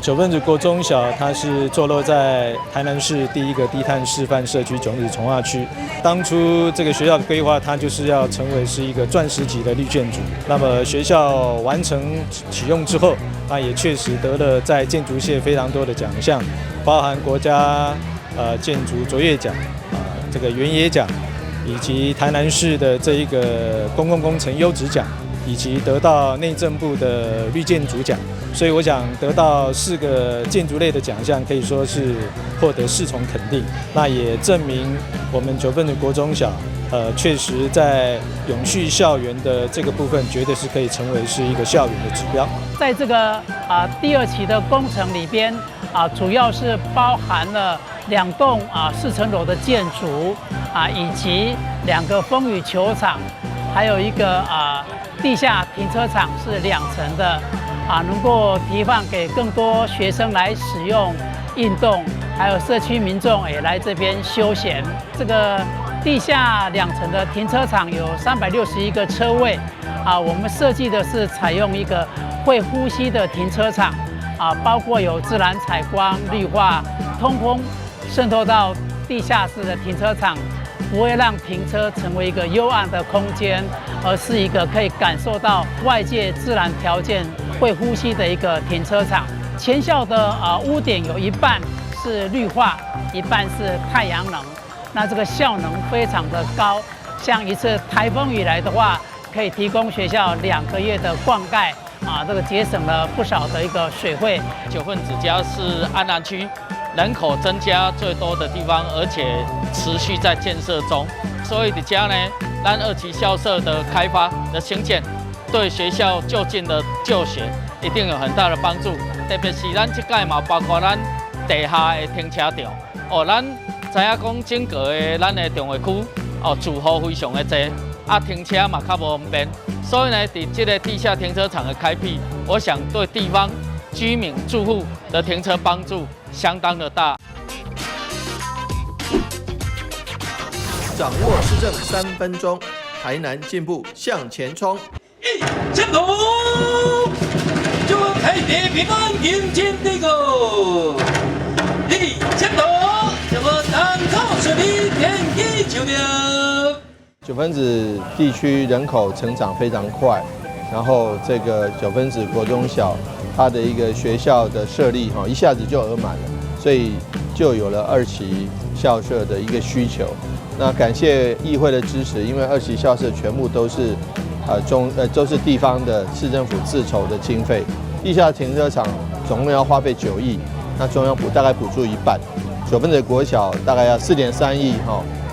九份子国中小，它是坐落在台南市第一个低碳示范社区种子从化区。当初这个学校的规划，它就是要成为是一个钻石级的绿建筑。那么学校完成启用之后，那也确实得了在建筑界非常多的奖项，包含国家建筑卓越奖、这个原野奖，以及台南市的这一个公共工程优质奖，以及得到内政部的绿建筑奖。所以我想得到4个建筑类的奖项，可以说是获得4重肯定。那也证明我们九份子国中小，确实在永续校园的这个部分，绝对是可以成为是一个校园的指标。在这个第2期的工程里边主要是包含了2栋4层楼的建筑以及2个风雨球场，还有一个地下停车场是2层的。能够提放给更多学生来使用运动，还有社区民众也来这边休闲。这个地下2层的停车场有361个车位，我们设计的是采用一个会呼吸的停车场，包括有自然采光、绿化，通风渗透到地下室的停车场，不会让停车成为一个幽暗的空间，而是一个可以感受到外界自然条件会呼吸的一个停车场。全校的屋顶有一半是绿化，一半是太阳能，那这个效能非常的高。像一次台风雨来的话，可以提供学校2个月的灌溉，这个节省了不少的一个水费。九份子家是安南区人口增加最多的地方，而且持续在建设中，所以家呢，咱2期校舍的开发的兴建，对学校就近的就学一定有很大的帮助。特别是咱这届嘛，包括咱地下的停车场，咱知影讲整个的咱的重会区，住户非常的多，停车嘛较无方便，所以呢，伫这个地下停车场的开辟，我想对地方居民住户的停车帮助相当的大。掌握施政3分钟，台南进步向前冲。前途，祝台北平安迎接这个前途，什么南靠水利天意久留。九份子地区人口成长非常快，然后这个九份子国中小，它的一个学校的设立一下子就额满了，所以就有了2期校舍的一个需求。那感谢议会的支持，因为2期校舍全部都是都是地方的市政府自筹的经费，地下停车场总共要花费9亿，那中央大概补助1半，九份子国小大概要4.3亿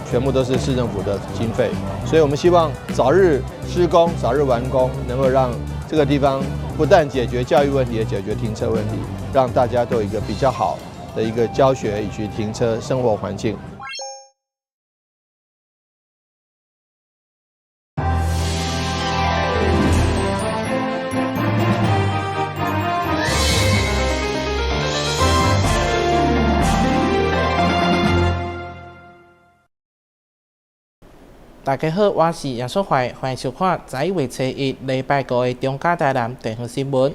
全部都是市政府的经费，所以我们希望早日施工，早日完工，能够让这个地方不但解决教育问题，也解决停车问题，让大家都有一个比较好的一个教学以及停车生活环境。大家好，我是杨淑怀，欢迎收看10月初1礼拜5的中嘉台南地方新闻。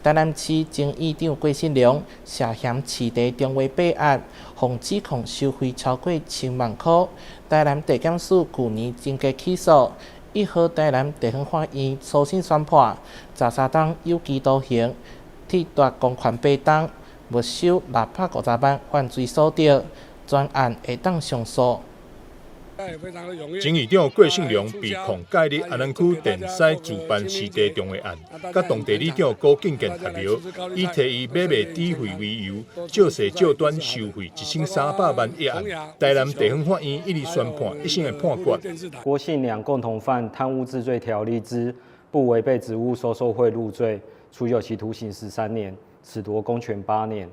台南市前议长郭信良涉嫌市地中划备案，被指控收费超过1000万元。台南地检署去年增加起诉，1号台南地方法院初审宣判，13档有期徒刑，替代公权8档，没收650万犯罪所得，专案会当上诉。前议长郭信良被控介入安南区电西自办市地中划案，甲当地里长高敬健合谋，以提伊买卖智慧为由，照势照端收费1300万一案。台南地方法院一律宣判1审的判决。郭信良共同犯贪污治罪条例之不违背职务收受贿赂罪，处有期徒刑13年，褫夺公权8年。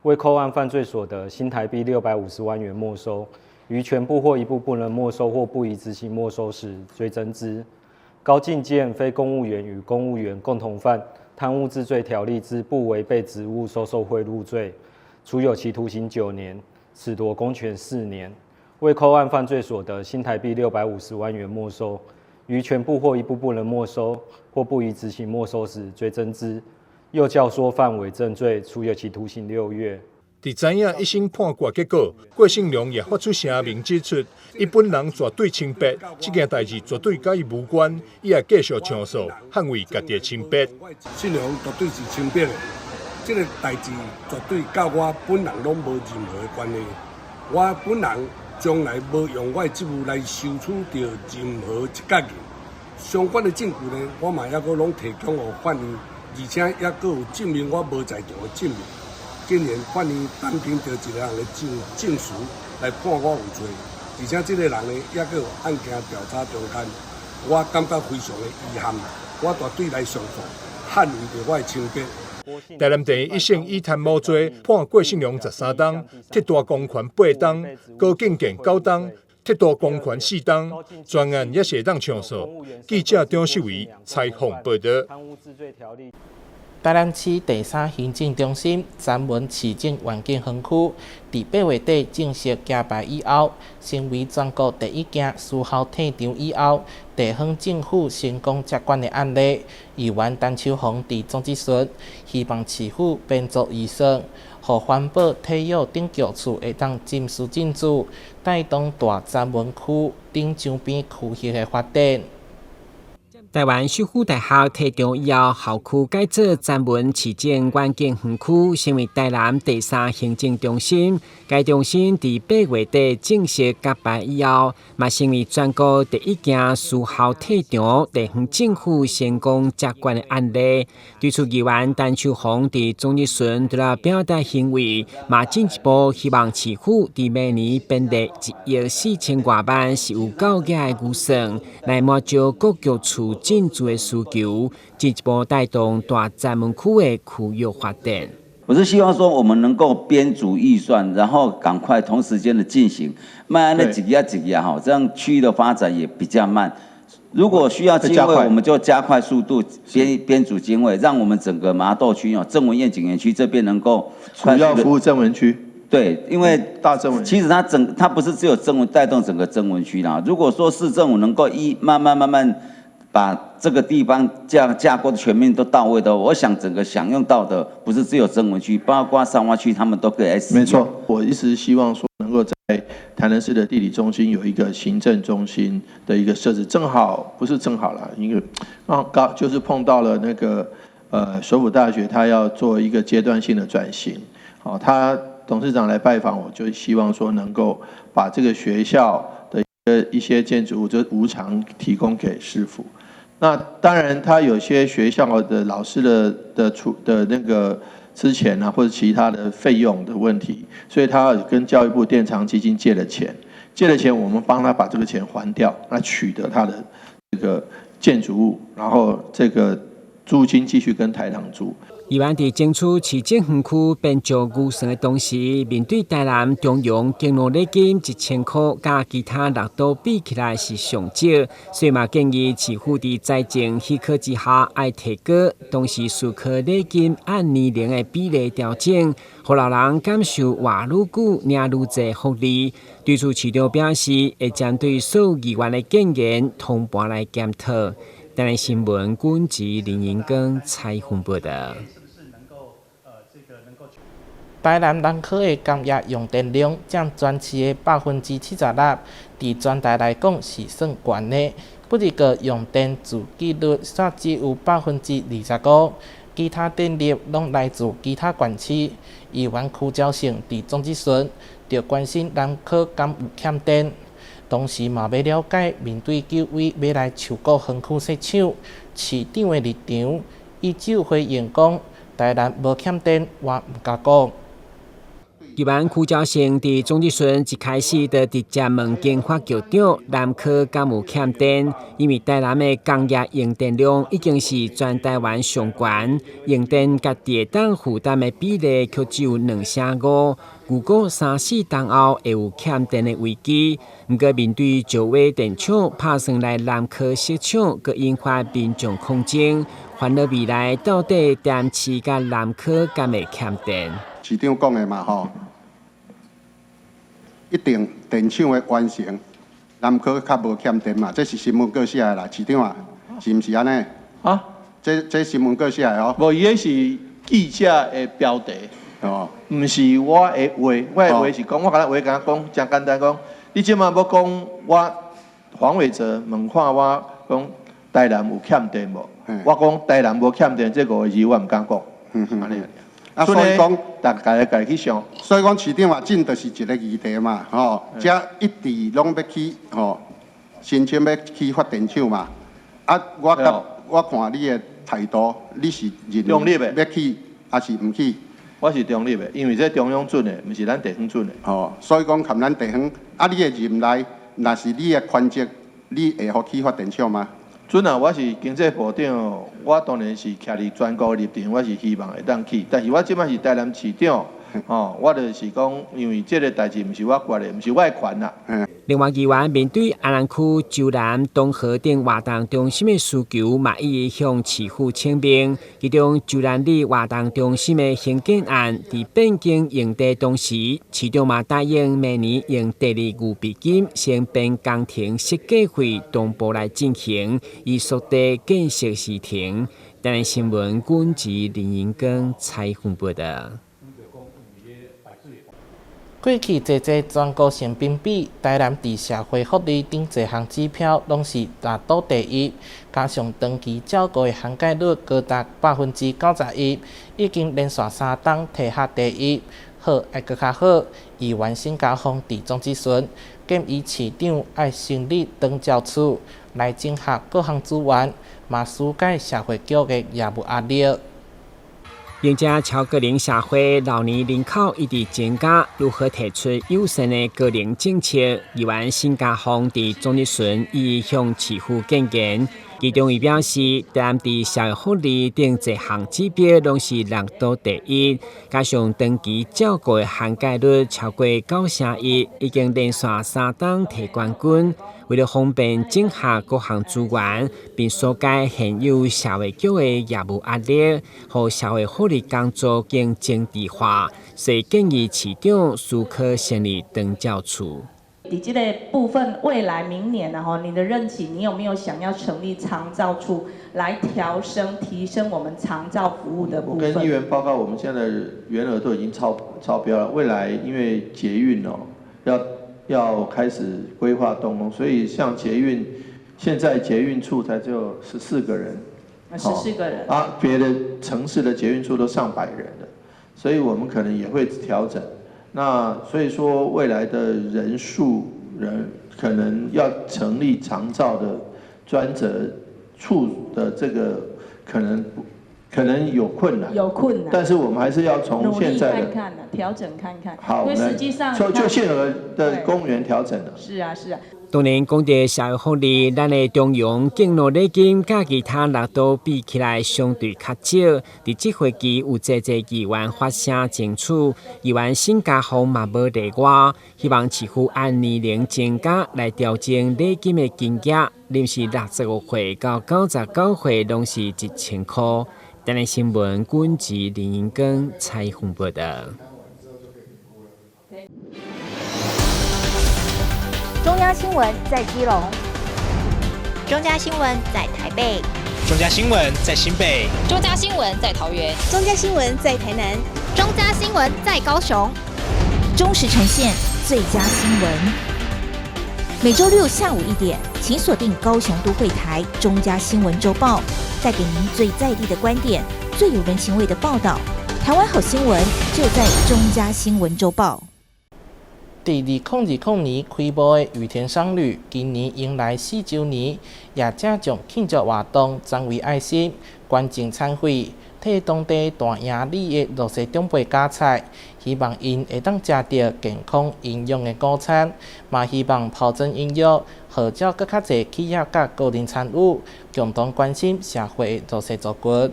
为扣案犯罪所得新台币650万元没收。于全部或一部不能没收或不宜执行没收时，追征之。高敬健非公务员与公务员共同犯贪污治罪条例之不违背职务收受贿赂罪，处有期徒刑9年，褫夺公权4年。为扣案犯罪所得新台币650万元没收，于全部或一部不能没收或不宜执行没收时，追征之。又教唆犯伪证罪，处有期徒刑6个月。伫知影一审判决结果，郭姓良也发出声明指出，伊本人绝对清白，这件代志绝对甲伊无关，伊也继续上诉，捍卫家己的清白。姓良绝对是清白的，这个代志绝对甲我本人拢无任何的关系。我本人将来无用我的职务来收取到任何一角银。相关的证据呢，我嘛抑阁拢提供予法院，而且抑阁有证明我无在场的证明。竟然法院单凭着一个人的证词来判我有罪，而且这个人呢，抑阁有案件调查中间，我感觉非常的遗憾。我绝对来上诉，捍卫着我的清白。台南地院一审以贪污罪判郭姓良13档，铁大公权8档，高敬健9档，铁大公权4档。专案也是会当上诉。记者张秀维采访报道。台南市第3行政中心展文市政环境园区，伫8月底正式揭牌以后，成为全国第一件私校退场以后，地方政府成功接管的案例。议员陈秋红伫总咨询，希望市府编造预算，互环保、体育等局处会当尽速进驻，带动大展文区等周边区域的发展。台湾首府大学退场以后，校区改造展文市政环境园区，成为台南第3行政中心。该中心伫8月底正式揭牌以后，嘛成为全国第一件私校退场、地方政府成功接管的案例。对此，议员陈秋红伫总咨询除了表达欣慰，嘛进一步希望市府伫明年编列1亿4千多万是有够额的预算，来满足各局处进驻的需求，进一步带动大展文区的区域发展。我是希望说，我们能够编组预算，然后赶快同时间的进行，慢慢的几个哈，这样区域的发展也比较慢。如果需要经费，我们就加快速度编组经费，让我们整个麻豆区正文愿景园区这边能够主要服务正文区。对，因为大正文其实它不是只有正文带动整个正文区啦。如果说市政府能够慢慢把这个地方架构的全面都到位的，我想整个享用到的不是只有曾文区，包括三湾区，他们都可以使用。没错，我一直希望说能够在台南市的地理中心有一个行政中心的一个设置，不是正好啦，因为就是碰到了那个首府大学，它要做一个阶段性的转型，好，他董事长来拜访，我就希望说能够把这个学校的一些建筑物就无偿提供给市府。那当然，他有些学校的老师的那个之前啊，或者其他的费用的问题，所以他跟教育部电厂基金借了钱，我们帮他把这个钱还掉，那取得他的这个建筑物，然后这个租金继续跟台糖租。议员伫争取市政园区编造预算的同时，面对台南中央经努礼金1000块，甲其他6都比起来是上少，所以嘛建议市府伫财政许可之下爱提高，同时需可礼金按年龄的比例调整，互老人感受活愈久、领愈侪福利。对此，市长表示会针对所有议员的建言同步来检讨。台南新闻军籍林银光采访报道。台南人口的工业用电量占全市的76%，伫全台来讲是算悬的。不过用电自给率却只有25%，其他电力拢来自其他县市。议员区兆胜伫总咨询，着关心人口敢有欠电，同时嘛要了解面对9位要来树谷园区设厂，市长的立场，伊只有回应讲，台南无欠电，我毋敢讲。议员区兆胜伫总咨询一开始就直接问经发局长南科敢有欠电，因为台南的工业用电量已经是全台湾上悬，用电家己当负担的比例却只有2.5%。如果3-4档后会有欠电的危机，不过面对石化电厂拍算来南科设厂，佮引发民众抗争，烦恼未来到底电市甲南科敢会欠电？市长讲的嘛吼，一定电厂的完成，南科较无欠电嘛，这是新闻稿写的啦。市长啊，是毋是安尼？啊，这新闻过写的哦。无，伊迄是记者的标题，哦，毋是我的话，我的话是讲，我甲他讲，真简单讲，你即马要讲我黄伟哲问看我讲台南有欠电无？我讲台南无欠电，这5个字我毋敢讲。安尼。啊，所以讲，大家去想。所以讲市长话进就是一个议题嘛，吼，遮一直拢要去吼，申请要去发电厂嘛。啊，我看你的态度，你是中立的，要去还是毋去？我是中立的，因为这中央准的，毋是咱地方准的。吼，所以讲含咱地方，啊，你的任内，若是你的权责，你会互去发电厂吗？准啊，我是经济部长，我当然是徛伫全国立场，我是希望会当去。但是我即摆是台南市长，我就是讲，因为这个代志毋是我决的，毋是我的权啦。另外，议员面对安南区洲南、东河等活动中心的需求，嘛已向市府请命。其中，洲南里活动中心的兴建案伫变更用地同时，市长嘛答应明年用第2预备金先变工程设计费同步来进行，以缩短建设时程。台南新闻军籍林银光采访报道。过去侪全国性评比，台南伫社会福利等侪项指标拢是拿到第1，加上长期照顾的涵盖率高达91%，已经连续3冬摕下第1。好，爱搁较好。议员沈家宏伫总咨询建议市长爱成立长照处来整合各项资源，嘛疏解社会局的业务压力。迎接超高龄社会老年人口一直增加，如何提出友善的高龄政策？议员沈家宏伫总咨询已向市府建言，其中伊表示，台南伫社会福利等侪项指标拢是拿到第1，加上长期照顾的涵盖率超过91%，已经连续3冬摕冠军。为了方便整合各项资源，并疏解现有社会局的业务压力，和社会福利工作更精致化，所以建议市长需可成立长照处。你这个部分，未来明年你的任期，你有没有想要成立长照处来提升我们长照服务的部分？我跟议员报告，我们现在的员额都已经超标了。未来因为捷运要开始规划动工，所以像捷运，现在捷运处才只有14个人，14个人啊，别的城市的捷运处都上百人了，所以我们可能也会调整。那所以说，未来的人可能要成立长照的专责处的这个可能有困难，但是我们还是要从现在的努力看看调整看看。好，因为实际上就现额的公务员调整的。是啊。当然，讲到社会福利，咱的中央敬老礼金甲其他六都比起来相对较少。伫这会期有侪议员发声争取，议员沈家宏嘛无例外，希望市府按年龄增加来调整礼金的金额，临时65岁到99岁拢是1000块。台南新闻军籍林银光采访报道。中央新闻在基隆，中嘉新闻在台北，中嘉新闻在新北，中嘉新闻在桃园，中嘉新闻在台南，中嘉新闻在高雄，忠实呈现最佳新闻。每周六下午1点，请锁定高雄都会台中嘉新闻周报，带给您最在地的观点，最有人情味的报道。台湾好新闻就在中嘉新闻周报。第2020年开幕的雨田商旅，今年迎来4周年，也正将庆祝活动展为爱心、观众餐会，替当地大营里的60岁长辈加菜，希望因会当吃到健康营养的午餐，嘛希望抛砖引玉，号召更较侪企业甲个人参与，共同关心社会的弱势族群。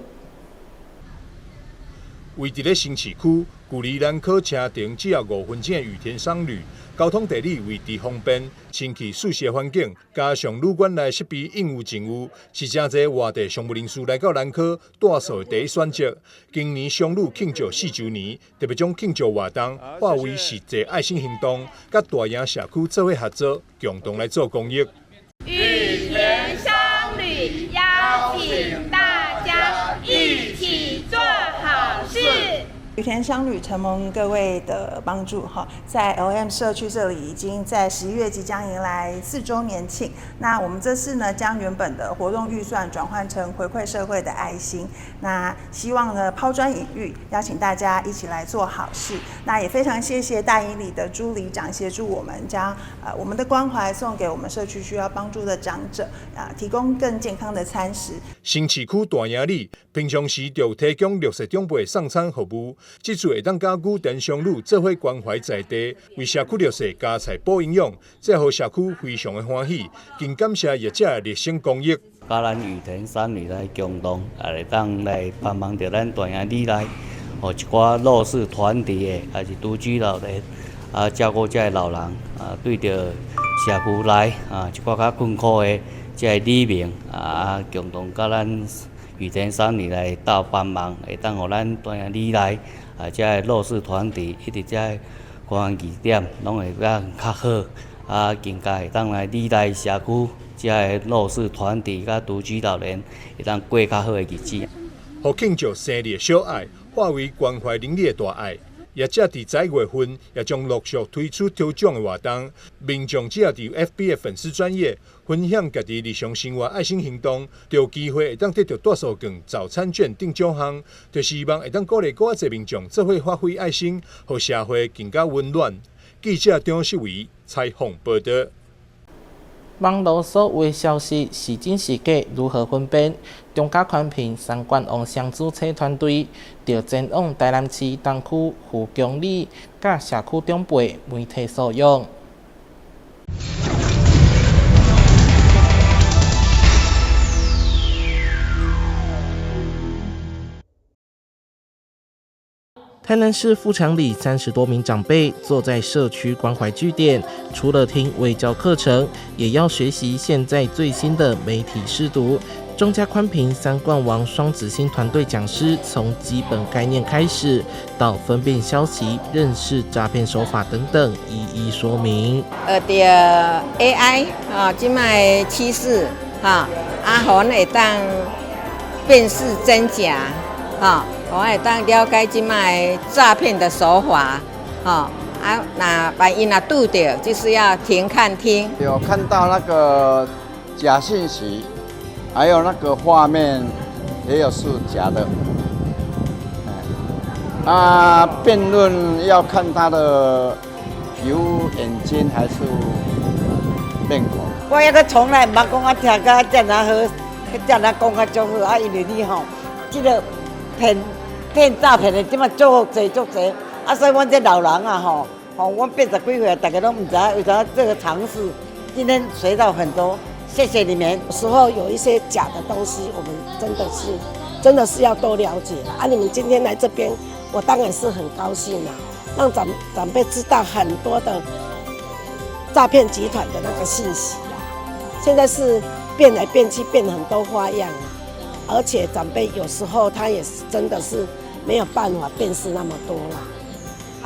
位伫咧新市区，距离咱考车程只要5分钟的雨田商旅，交通地理位置方便，新奇舒适环境，加上旅馆内设备应有尽有，是真侪外地商务人士来到咱考住宿的第一选择。今年商旅庆祝4周年，特别将庆祝活动化为实际爱心行动，甲大营社区做伙合作，共同来做公益。雨田商旅邀请大家田商旅承蒙各位的帮助哈，在 LM 社区这里已经在11月即将迎来4周年庆。那我们这次呢，将原本的活动预算转换成回馈社会的爱心。那希望呢抛砖引玉，邀请大家一起来做好事。那也非常谢谢大营里的朱里长协助我们将我们的关怀送给我们社区需要帮助的长者，提供更健康的餐食。新市区大营里平常时就提供绿色长辈送餐服务，这次会当甲古田商旅做伙关怀在地，为社区绿色加菜补营养，这互社区非常的欢喜，更感谢业者的热心公益。甲咱雨田商旅来共同，会当来帮忙着咱大营里来，互一寡弱势团体的，还是独居老人，照顾这老人，对着社区内一寡较困苦的这里民，共同甲咱雨田商旅来到帮忙，会当互咱大营里内这弱势团体，一直这公安据点，拢会较好，更加会当来里内社区。这弱势团体甲独居老人会当过较好的日子。互庆祝生日的小爱化为关怀邻里的大爱，业者伫11月份也将陆续推出抽奖的活动，民众只要伫 FB 的粉丝专页分享家己日常生活爱心行动，就有机会会当得到大数券、早餐券等奖项，就希望会当鼓励更侪民众做伙发挥爱心，互社会更加温暖。记者张世伟采访报道。网络所有消息是真是假，如何分辨？中嘉宽频三观王相主策团队就前往台南市东区富强里，甲社区长辈媒体所用。台南市富强里30多名长辈坐在社区关怀据点，除了听卫教课程，也要学习现在最新的媒体识读。中嘉宽频三冠王双子星团队讲师从基本概念开始，到分辨消息、认识诈骗手法等等，一一说明。对 AI 现在趋势阮会当辨识真假我会当了解现在诈骗的手法，那万一拄到，就是要停看听。有看到那个假信息，还有那个画面也有是假的。辩论要看他的皮肤、眼睛还是面孔。我迄个从来毋捌讲听甲遮尔好，遮尔讲甲足好，因为你这个骗诈骗的，即马足侪，所以阮这老人阮80几岁，大家都唔知道，为啥这个常识今天学到很多，谢谢你们。有时候有一些假的东西，我们真的是要多了解你们今天来这边，我当然是很高兴让长辈知道很多的诈骗集团的那个信息现在是变来变去，变很多花样而且长辈有时候他也是真的是没有办法辨识那么多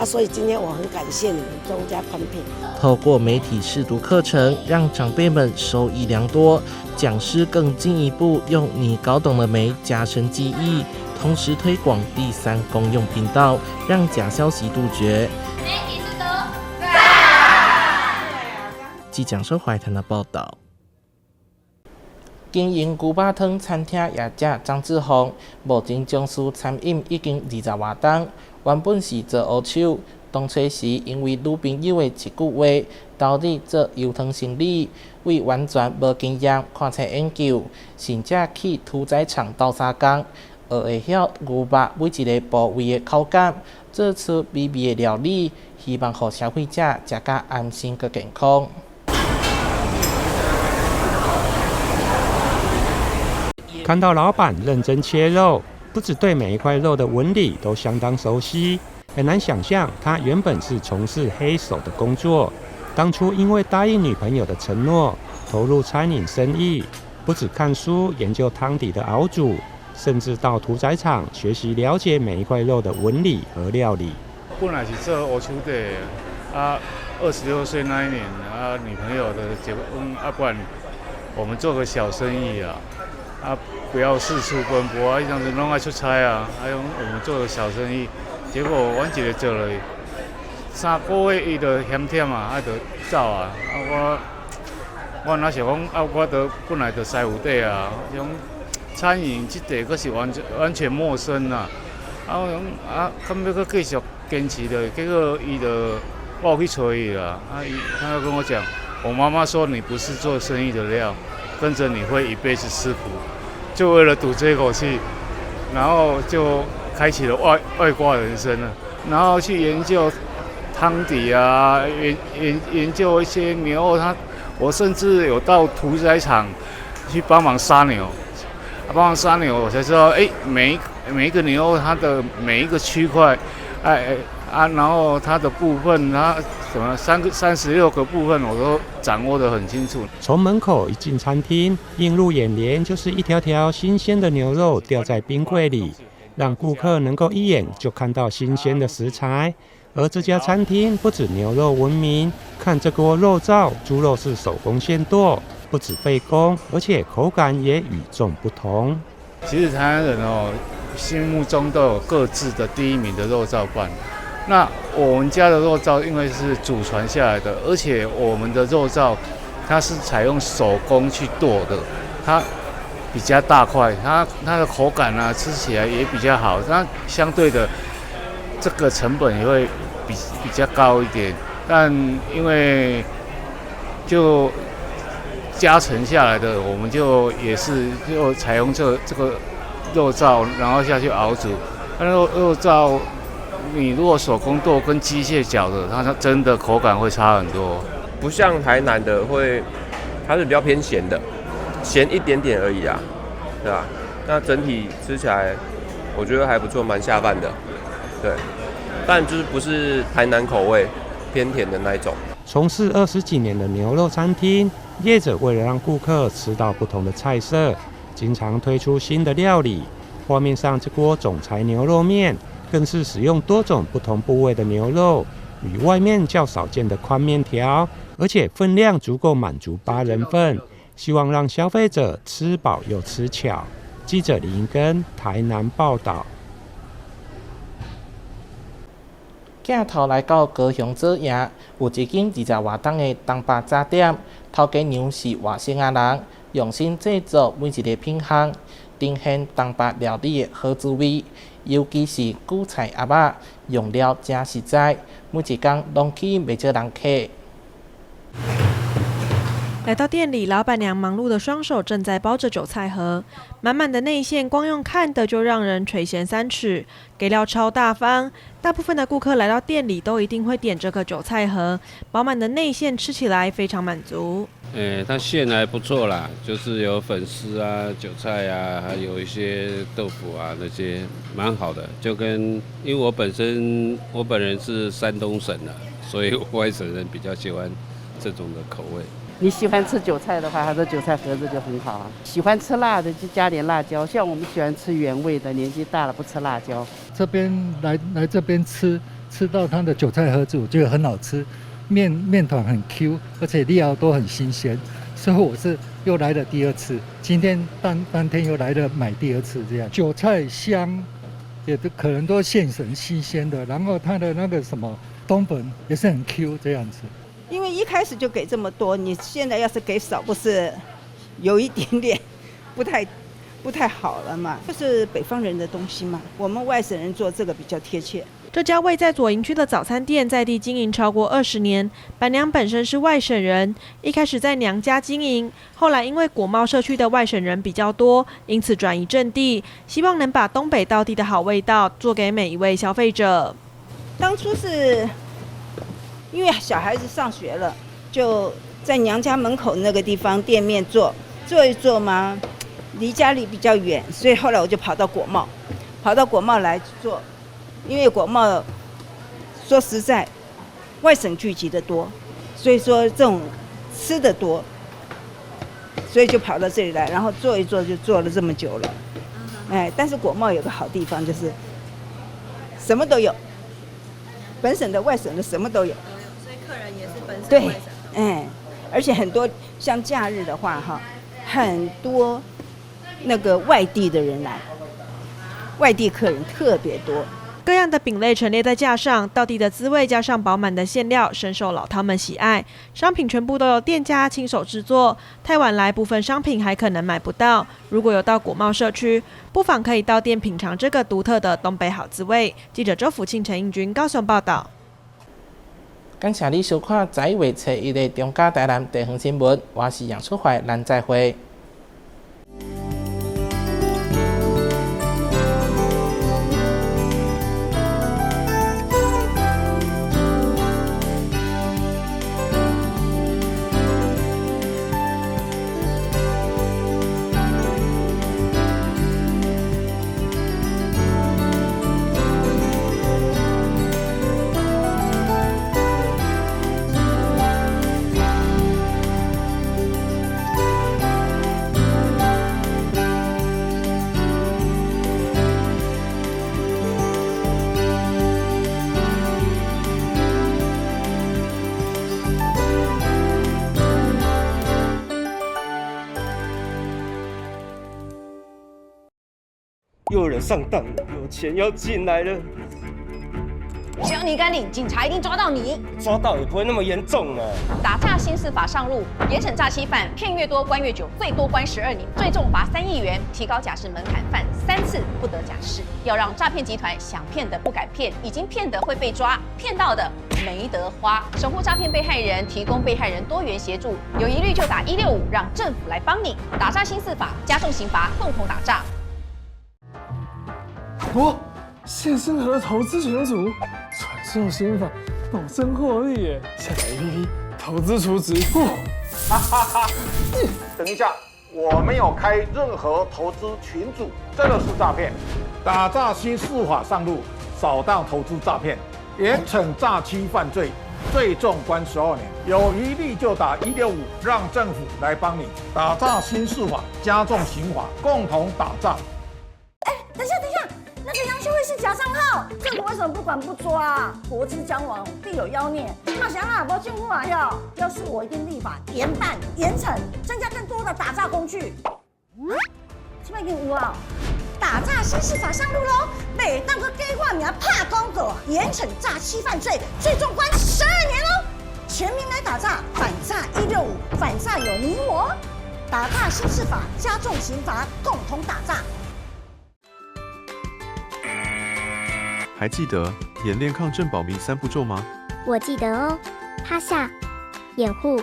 所以今天我很感谢你们中嘉宽频。透过媒体识读课程，让长辈们收益良多。讲师更进一步用你搞懂了没加深记忆，同时推广第3公用频道，让假消息杜绝。媒体识读，记者收怀台的报道。经营牛肉汤餐厅业者张志宏，目前从事餐饮已经20多年，原本是做乌手，当初时因为女朋友的一句话，投入做油汤生意，为完全无经验，看册研究，甚至去屠宰场斗相共，学会晓牛肉每一个部位的口感，做出美味的料理，希望让消费者食甲安心佮健康。看到老板认真切肉，不只对每一块肉的纹理都相当熟悉，很难想象他原本是从事黑手的工作。当初因为答应女朋友的承诺，投入餐饮生意，不只看书研究汤底的熬煮，甚至到屠宰场学习了解每一块肉的纹理和料理。本来是做乌手的26岁那一年女朋友的结婚不然我们做个小生意不要四处奔波这样子弄爱出差还有我们做个小生意，结果阮一个做落3个月，伊就嫌忝啊，就走啊。我若想讲我本来就师傅底啊，种餐饮这块阁是完全陌生啊。我讲敢要阁继续坚持的，结果伊就我去找伊啦。他就跟我讲，我妈妈说你不是做生意的料，跟着你会一辈子吃苦。就为了赌这口气，然后就开启了外挂人生了。然后去研究汤底啊，研究一些牛肉，我甚至有到屠宰场去帮忙杀牛，我才知道，每一个牛肉它的每一个区块，然后它的部分，它什么36个部分，我都掌握得很清楚。从门口一进餐厅，映入眼帘就是一条条新鲜的牛肉吊在冰柜里，让顾客能够一眼就看到新鲜的食材。而这家餐厅不止牛肉闻名，看这锅肉燥，猪肉是手工现剁，不止费工，而且口感也与众不同。其实台湾人心目中都有各自的第一名的肉燥饭。那我们家的肉燥因为是祖传下来的，而且我们的肉燥它是采用手工去剁的，它比较大块，它的口感啊吃起来也比较好，那相对的这个成本也会比较高一点，但因为就加成下来的，我们也是采用这个肉燥，然后下去熬煮。那肉燥你如果手工剁跟机械搅的，它真的口感会差很多。不像台南的它是比较偏咸的，咸一点点而已啊，对吧？那整体吃起来我觉得还不错，蛮下饭的。对，但就是不是台南口味，偏甜的那一种。从事20几年的牛肉餐厅，业者为了让顾客吃到不同的菜色，经常推出新的料理。画面上这锅总裁牛肉面，更是使用多种不同部位的牛肉，与外面较少见的宽面条，而且分量足够满足8人份，希望让消费者吃饱又吃巧。记者林根台南报道。镜头来到高雄做业，有一间20外档的东北早点，头家娘是外省人，用心制作每一个品项，呈现东北料理的好滋味。尤其是韭菜鸭肉，用料真实在，每一天拢去袂少人客。来到店里，老板娘忙碌的双手正在包着韭菜盒，满满的内馅，光用看的就让人垂涎3尺。给料超大方，大部分的顾客来到店里都一定会点这个韭菜盒，饱满的内馅吃起来非常满足。它馅还不错啦，就是有粉丝啊、韭菜啊，还有一些豆腐啊那些，蛮好的。就跟因为我本人是山东省的，所以外省人比较喜欢这种的口味。你喜欢吃韭菜的话，它的韭菜盒子就很好啊。喜欢吃辣的就加点辣椒，像我们喜欢吃原味的，年纪大了不吃辣椒。这边来这边吃到它的韭菜盒子，我觉得很好吃，面团很 Q， 而且料都很新鲜，所以我是又来了第2次。今天当天又来了买第2次这样。韭菜香，也可能都现成新鲜的，然后它的那个什么冬粉也是很 Q 这样子。因为一开始就给这么多，你现在要是给少，不是有一点点不太好了嘛？就是北方人的东西嘛，我们外省人做这个比较贴切。这家位在左营区的早餐店在地经营超过20年，板娘本身是外省人，一开始在娘家经营，后来因为果贸社区的外省人比较多，因此转移阵地，希望能把东北道地的好味道做给每一位消费者。当初是因为小孩子上学了，就在娘家门口那个地方店面做一做嘛，离家里比较远，所以后来我就跑到果贸来做。因为果贸说实在，外省聚集的多，所以说这种吃的多，所以就跑到这里来，然后做一做就做了这么久了。但是果贸有个好地方就是什么都有，本省的、外省的什么都有。所以客人也是本省对，而且很多像假日的话哈，很多那个外地的人来，外地客人特别多。跟各样的饼类陈列在架上，道地的滋味加上饱满的馅料，深受老饕们喜爱。商品全部都由店家亲手制作，太晚来部分商品还可能买不到。如果有到果贸社区，不妨可以到店品尝这个独特的东北好滋味。记者周福庆、陈英君高雄报道。感谢你收看11月7日的中嘉台南地方新闻，我是杨淑怀，咱再会。又有人上当了，有钱要进来了。只要你敢领，警察一定抓到你。抓到也不会那么严重啊。打诈新司法上路，严惩诈欺犯，骗越多关越久，最多关12年，最重罚3亿元，提高假释门槛，犯3次不得假释。要让诈骗集团想骗的不敢骗，已经骗的会被抓，骗到的没得花。守护诈骗被害人，提供被害人多元协助，有疑虑就打165，让政府来帮你。打诈新司法，加重刑罚，共同打诈。谢生和投资群组，传授心法，保证获利耶！下载 APP， 投资储值。等一下，我没有开任何投资群组，这个是诈骗。打诈新司法上路，扫荡投资诈骗，严惩诈欺犯罪，最重关12年。有疑虑就打165，让政府来帮你。打诈新司法，加重刑罚，共同打诈。等一下。那个杨秀慧是假账号，政府为什么不管不抓啊？国之将亡，必有妖孽。那想啊，不政府啊要是我一定立法严办严惩，增加更多的打诈工具。这边已经有啊，打诈新司法上路喽！每当个给我名怕公狗，严惩诈欺犯罪，最终关12年喽！全民来打诈，反诈165，反诈有你我。打诈新司法，加重刑罚，共同打诈。还记得演练抗震保密3步骤吗？我记得哦，趴下、掩护、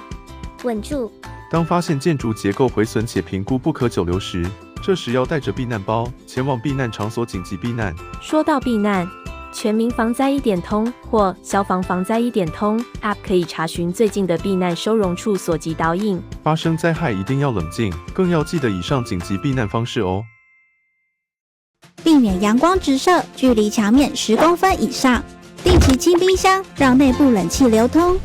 稳住。当发现建筑结构毁损且评估不可久留时，这时要带着避难包前往避难场所紧急避难。说到避难，全民防灾1点通或消防防灾1点通 App 可以查询最近的避难收容处所及导引。发生灾害一定要冷静，更要记得以上紧急避难方式哦。避免阳光直射，距离墙面10公分以上。定期清冰箱，让内部冷气流通。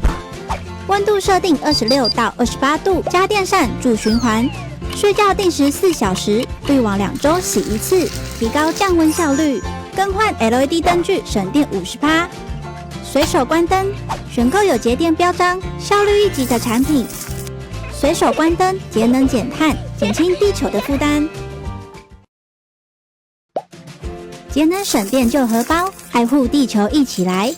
温度设定26到28度，家电扇助循环。睡觉定时4小时，滤网2周洗1次，提高降温效率。更换 LED 灯具，省电50%。随手关灯，选购有节电标章、效率1级的产品。随手关灯，节能减碳，减轻地球的负担。节能省电救荷包，爱护地球一起来！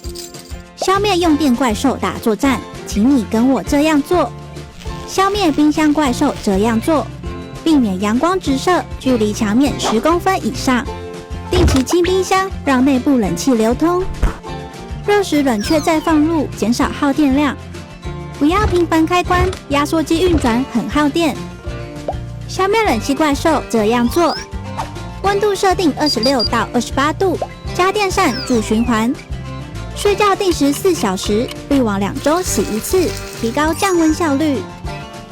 消灭用电怪兽大作战，请你跟我这样做。消灭冰箱怪兽这样做，避免阳光直射，距离墙面10公分以上。定期清冰箱，让内部冷气流通。热时冷却再放入，减少耗电量。不要频繁开关，压缩机运转很耗电。消灭冷气怪兽这样做。温度设定26到28度，家电扇助循环。睡觉定时4小时，滤网2周洗1次，提高降温效率。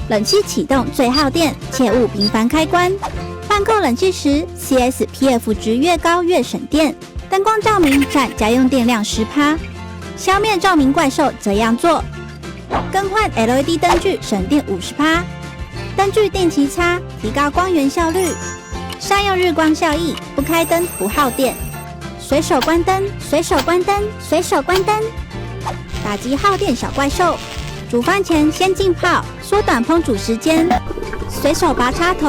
冷气启动最耗电，切勿频繁开关。换购冷气时 ，CSPF 值越高越省电。灯光照明占家用电量10%。消灭照明怪兽这样做。更换 LED 灯具省电50%。灯具定期擦，提高光源效率。善用日光效益，不开灯不耗电。随手关灯，随手关灯，随手关灯，打击耗电小怪兽。煮饭前先浸泡，缩短烹煮时间。随手拔插头。